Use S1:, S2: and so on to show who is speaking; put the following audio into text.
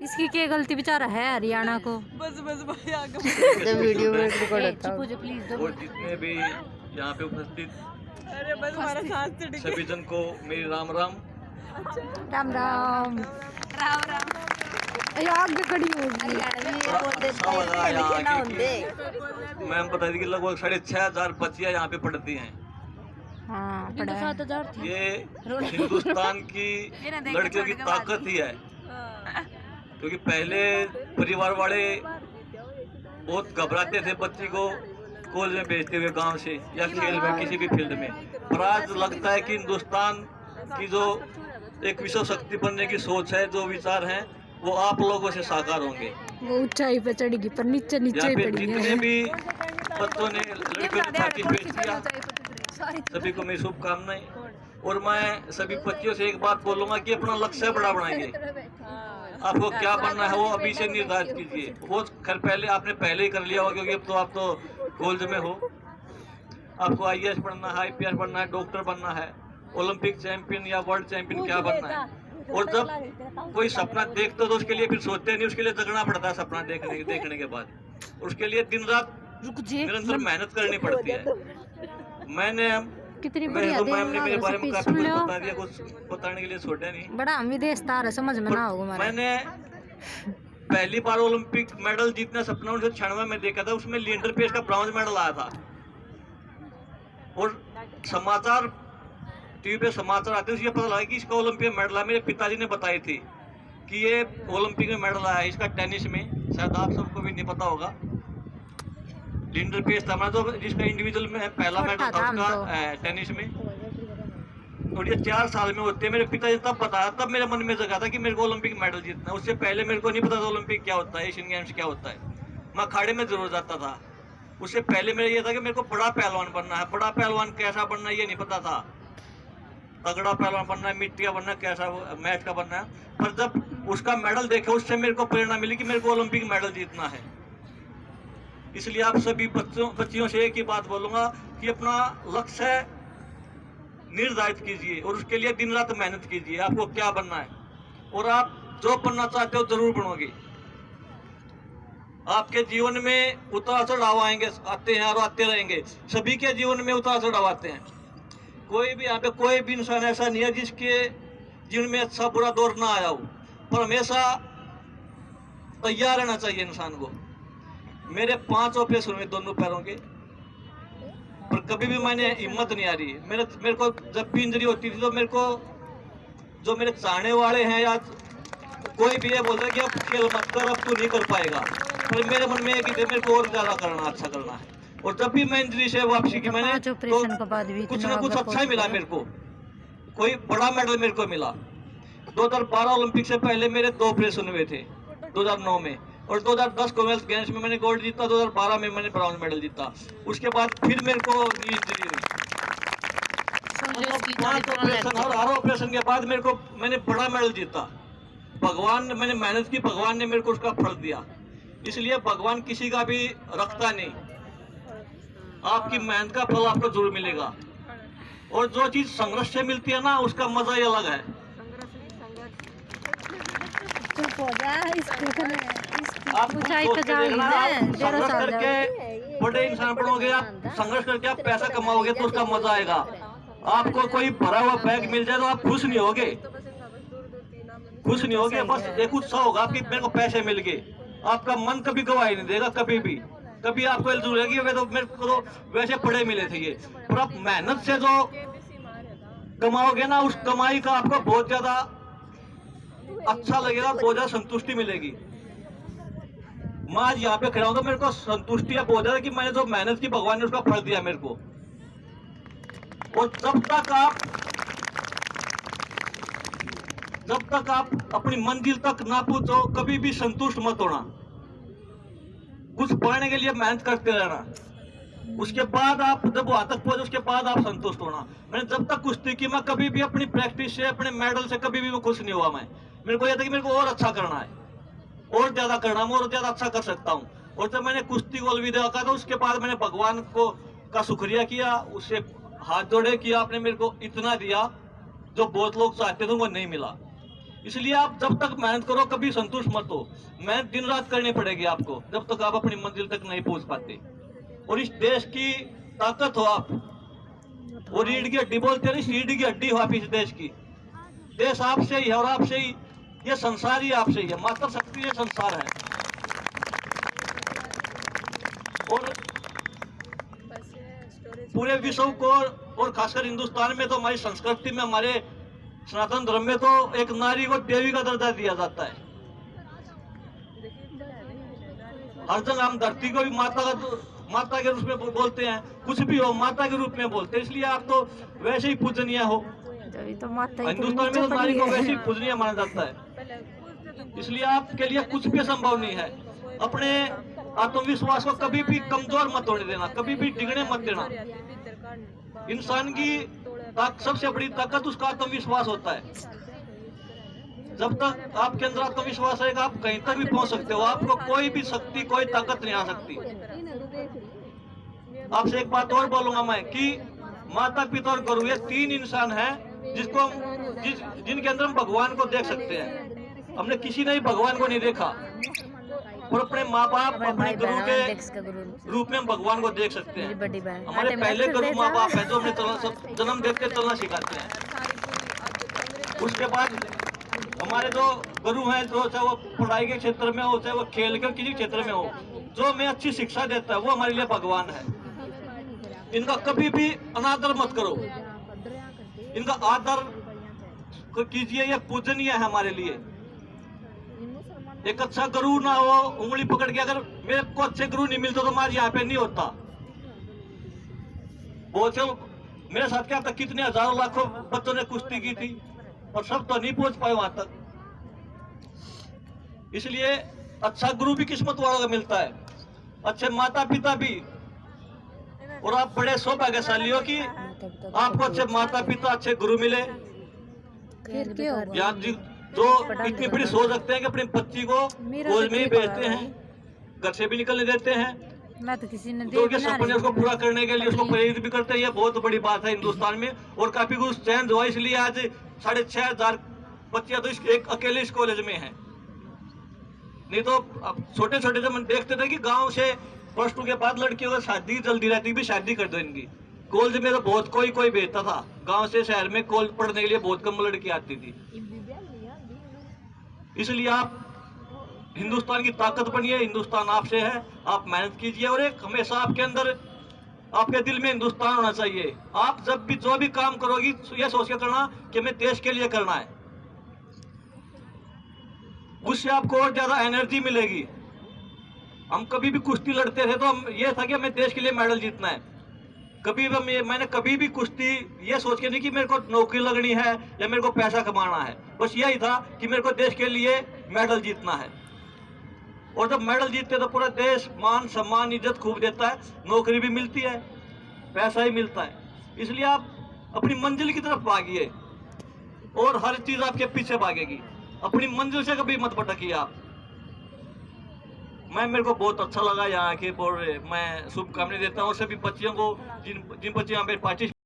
S1: इसकी क्या गलती बेचारा है हरियाणा को।
S2: बस बस भाई आगे
S3: वीडियो में रिकॉर्ड होता है।
S1: प्लीज
S4: और जितने भी यहाँ पे उपस्थित
S2: अरे बस हमारा साथ से
S4: सभी जन को मेरी राम राम।
S1: राम राम
S2: राम राम।
S1: आगे खड़ी होगी।
S4: मैम बता दी कि लगभग 6500 बच्चियाँ यहाँ पे पढ़ती हैं।
S1: हाँ पढ़ा है।
S2: 7,000 थी।
S4: ये हिंदुस्तान की लड़कियों की ताकत ही है, क्योंकि पहले परिवार वाले बहुत घबराते थे बच्ची को कॉलेज में भेजते हुए गांव से या खेल में किसी भी फील्ड में। पर आज लगता है कि हिंदुस्तान की जो एक विश्व शक्ति बनने की सोच है, जो विचार हैं, वो आप लोगों से साकार होंगे।
S1: वो ऊंचाई पे चढ़ेगी पर नीचे नीचे ही पड़ी
S4: जितने
S1: है।
S4: भी बच्चों ने लड़कियों ने पार्टिसिपेट किया, सभी को मेरी शुभकामनाएं। और मैं सभी बच्चियों से एक बात बोलूंगा कि अपना लक्ष्य बड़ा बनाएंगे। आपको क्या बनना है वो अभी से निर्धारित कीजिए। वो खैर पहले आपने पहले ही कर लिया होगा, क्योंकि अब तो आप तो कॉलेज में हो। आपको IAS बनना है, IPS बनना है, डॉक्टर बनना है, ओलंपिक चैंपियन या वर्ल्ड चैंपियन क्या बनना है। और जब कोई सपना देखते तो उसके लिए फिर सोचते नहीं, उसके लिए जगना पड़ता है सपना देखने के बाद। उसके लिए दिन रात निरंतर मेहनत करनी पड़ती है। मैंने
S1: कितनी बढ़िया
S4: मैम ने मेरे बारे में काफी
S1: सुन
S4: कुछ
S1: लो।
S4: बता दिया, कुछ बताने के लिए छोड़ा नहीं।
S1: बड़ा हम विदेश तार है, समझ में ना होगा हमारा।
S4: मैंने पहली बार ओलंपिक मेडल जीतना सपना 1996 में देखा था। उसमें लिएंडर पेस का ब्रॉन्ज मेडल आया था। और समाचार टीवी पे समाचार आते उसके पता लगा कि इसका ओलंपिक मेडल है। मेरे पिताजी ने बताई थी कि ये ओलंपिक में मेडल आया है इसका टेनिस में। शायद आप सबको भी नहीं पता होगा। लिएंडर पेस था हमारा, तो जिसका इंडिविजुअल में पहला मेडल था उसका टेनिस में। और ये 4 साल में होते। मेरे पिताजी तब बताया, तब मेरे मन में जगा था कि मेरे को ओलंपिक मेडल जीतना। उससे पहले मेरे को नहीं पता था ओलंपिक क्या होता है, एशियन गेम्स क्या होता है। मैं अखाड़े में जरूर जाता था। उससे पहले मेरा ये था कि मेरे को बड़ा पहलवान बनना है। बड़ा पहलवान कैसा बनना है ये नहीं पता था। तगड़ा पहलवान बनना है, मिट्टी का बनना है, कैसा मैच का बनना है। पर जब उसका मेडल देखा, उससे मेरे को प्रेरणा मिली कि मेरे को ओलंपिक मेडल जीतना है। इसलिए आप सभी बच्चियों से एक ही बात बोलूंगा कि अपना लक्ष्य निर्धारित कीजिए और उसके लिए दिन रात मेहनत कीजिए। आपको क्या बनना है और आप जो बनना चाहते हो जरूर बनोगे। आपके जीवन में उतार चढ़ाव आते हैं और आते रहेंगे। सभी के जीवन में उतार चढ़ाव आते हैं। कोई भी यहाँ पे कोई भी इंसान ऐसा नहीं है जिसके जीवन में अच्छा बुरा दौर ना आया हो। पर हमेशा तैयार रहना चाहिए इंसान को। मेरे 5 ऑपरेशन हुए दोनों पैरों के, पर कभी भी मैंने हिम्मत नहीं आ रही। मेरे को जब भी इंजरी होती थी तो मेरे को जो मेरे चाहने वाले हैं या कोई भी ये बोलता है कि अब खेल मत कर, अब तू नहीं कर पाएगा। पर मेरे मन में एक ही मेरे को और ज्यादा करना, अच्छा करना है। और जब भी मैं इंजरी से वापसी की मैंने तो कुछ ना कुछ अच्छा ही मिला मेरे को। कोई बड़ा मेडल मेरे को मिला। 2012 ओलंपिक से पहले मेरे 2 ऑपरेशन हुए थे 2009 में। और 2010 कॉमनवेल्थ गेम्स में मैंने गोल्ड जीता। 2012 में मैंने ब्रॉन्ज मेडल जीता। उसके बाद फिर मेरे को इंजरी हुई। 5 ऑपरेशन और हर ऑपरेशन के बाद मैंने बड़ा मेडल जीता। भगवान ने, मैंने मेहनत की, भगवान ने मेरे को उसका फल दिया। इसलिए भगवान किसी का भी रखता नहीं। आपकी मेहनत का फल आपको जरूर मिलेगा। और जो चीज संघर्ष से मिलती है ना, उसका मजा ही अलग है। आप संघर्ष करके बड़े इंसान बनोगे, आप संघर्ष करके आप पैसा कमाओगे तो उसका मजा आएगा। आपको कोई भरा हुआ बैग मिल जाए तो आप खुश नहीं होगे, खुश नहीं होगे। बस एक उत्साह होगा आपकी, मेरे को पैसे मिल गए। आपका मन कभी गवाही नहीं देगा, कभी भी। कभी आपको जरूर है कि मेरे को तो वैसे पड़े मिले थे ये। पर आप मेहनत से जो कमाओगे ना, उस कमाई का आपको बहुत ज्यादा अच्छा लगेगा, बहुत ज्यादा संतुष्टि मिलेगी। मैं आज यहाँ पे खड़ा हूं तो मेरे को संतुष्टि है बहुत ज्यादा कि मैंने जो मेहनत की भगवान ने उसका फल दिया मेरे को। और जब तक आप अपनी मंजिल तक ना पहुंचो, कभी भी संतुष्ट मत होना। कुछ पाने के लिए मेहनत करते रहना। उसके बाद आप जब वहां तक पहुंचे, उसके बाद आप संतुष्ट होना। मैंने जब तक कुश्ती की, मैं कभी भी अपनी प्रैक्टिस से, अपने मेडल से कभी भी खुश नहीं हुआ। मेरे को यह था कि मेरे को और अच्छा करना है, और ज्यादा करना, मैं और ज्यादा अच्छा कर सकता हूँ। और जब मैंने कुश्ती को अलविदा कहा था, उसके बाद मैंने भगवान का शुक्रिया किया, उससे हाथ जोड़े किया। आपने मेरे को इतना दिया जो बहुत लोग चाहते थे, वो नहीं मिला। इसलिए आप जब तक मेहनत करो कभी संतुष्ट मत हो। मेहनत दिन रात करनी पड़ेगी आपको जब तक आप अपनी मंजिल तक नहीं पहुंच पाते। और इस देश की ताकत हो आप, वो रीढ़ की हड्डी बोलते हैं, रीढ़ की हड्डी हो आप इस देश की। देश आपसे ही है और आपसे ही ये संसार ही आपसे ही है। मात्र शक्ति ये संसार है। और पूरे विश्व को और खासकर हिंदुस्तान में तो हमारी संस्कृति में, हमारे सनातन धर्म में तो एक नारी को देवी का दर्जा दिया जाता है। हर जगह हम धरती को भी माता के रूप में बोलते हैं, कुछ भी हो माता के रूप में बोलते हैं। इसलिए आप तो वैसे ही पूजनीय हो।
S1: तो माता
S4: हिंदुस्तान में तो नारी को वैसे ही पूजनीय माना जाता है। इसलिए आपके लिए कुछ भी संभव नहीं है। अपने आत्मविश्वास को कभी भी कमजोर मत होने देना, कभी भी डिगने मत देना। इंसान की सबसे बड़ी ताकत उसका आत्मविश्वास होता है। जब तक आपके अंदर आत्मविश्वास रहेगा आप कहीं तक भी पहुंच सकते हो। आपको कोई भी शक्ति, कोई ताकत नहीं आ सकती। आपसे एक बात और बोलूंगा मैं कि माता पिता और गुरु ये तीन इंसान हैं जिनके अंदर हम भगवान को देख सकते हैं। हमने किसी ने भी भगवान को नहीं देखा, और अपने माँ बाप, अपने गुरु के रूप में हम भगवान को देख सकते हैं। हमारे पहले गुरु माँ बाप है जो हमें जन्म देते चलना सिखाते हैं। उसके बाद हमारे जो गुरु हैं, जो चाहे वो पढ़ाई के क्षेत्र में हो, चाहे वो खेल के किसी क्षेत्र में हो, जो हमें अच्छी शिक्षा देता है वो हमारे लिए भगवान है। इनका कभी भी अनादर मत करो, इनका आदर कीजिए। ये पूजनीय है हमारे लिए। एक अच्छा गुरु ना हो, उंगली पकड़ के अगर मेरे को अच्छे गुरु नहीं मिलते तो मैं यहाँ पे नहीं होता। बहुत से मेरे साथ क्या था, कितने हजारों लाखों बच्चों ने कुश्ती की थी और सब तो नहीं पहुंच पाए वहां तक। इसलिए अच्छा गुरु भी किस्मत वालों का मिलता है, अच्छे माता पिता भी। और आप बड़े सौभाग्यशाली हो कि आपको अच्छे माता पिता, अच्छे गुरु मिले। या जो इतनी बड़ी सोच रखते हैं कि अपनी बच्ची को फौज में ही भेजते हैं, घर से भी निकलने देते हैं।
S1: मैं तो किसी ने
S4: जो के सपने उसको पूरा करने के लिए उसको प्रेरित भी करते हैं। ये बहुत बड़ी बात है हिंदुस्तान में। और काफी कुछ चेंज हुआ, इसलिए आज 6500 बच्चियां तो एक अकेले इस कॉलेज में हैं। नहीं तो छोटे छोटे जब हम देखते थे कि गांव से +2 के बाद लड़कियों को शादी जल्दी रहती, भी शादी कर दो इनकी। कॉलेज में तो बहुत कोई भेजता था। गांव से शहर में कॉलेज पढ़ने के लिए बहुत कम लड़की आती थी। इसलिए आप हिंदुस्तान की ताकत बनिए। हिंदुस्तान आपसे है, आप मेहनत कीजिए। और एक हमेशा आपके अंदर, आपके दिल में हिंदुस्तान होना चाहिए। आप जब भी जो भी काम करोगी ये सोच के करना कि मैं देश के लिए करना है। उससे आपको और ज्यादा एनर्जी मिलेगी। हम कभी भी कुश्ती लड़ते थे तो हम ये था कि हमें देश के लिए मेडल जीतना है। मैंने कभी भी कुश्ती ये सोच के नहीं कि मेरे को नौकरी लगनी है या मेरे को पैसा कमाना है। बस यही था कि मेरे को देश के लिए मेडल जीतना है। और जब मेडल जीतते तो पूरा देश मान सम्मान इज्जत खूब देता है, नौकरी भी मिलती है, पैसा ही मिलता है। इसलिए आप अपनी मंजिल की तरफ भागिए और हर चीज आपके पीछे भागेगी। अपनी मंजिल से कभी मत भटकिए आप। मेरे को बहुत अच्छा लगा यहाँ के, और मैं शुभकामनाएं देता हूँ सभी बच्चियों को जिन बच्चियों यहाँ पे पार्टिसिपेट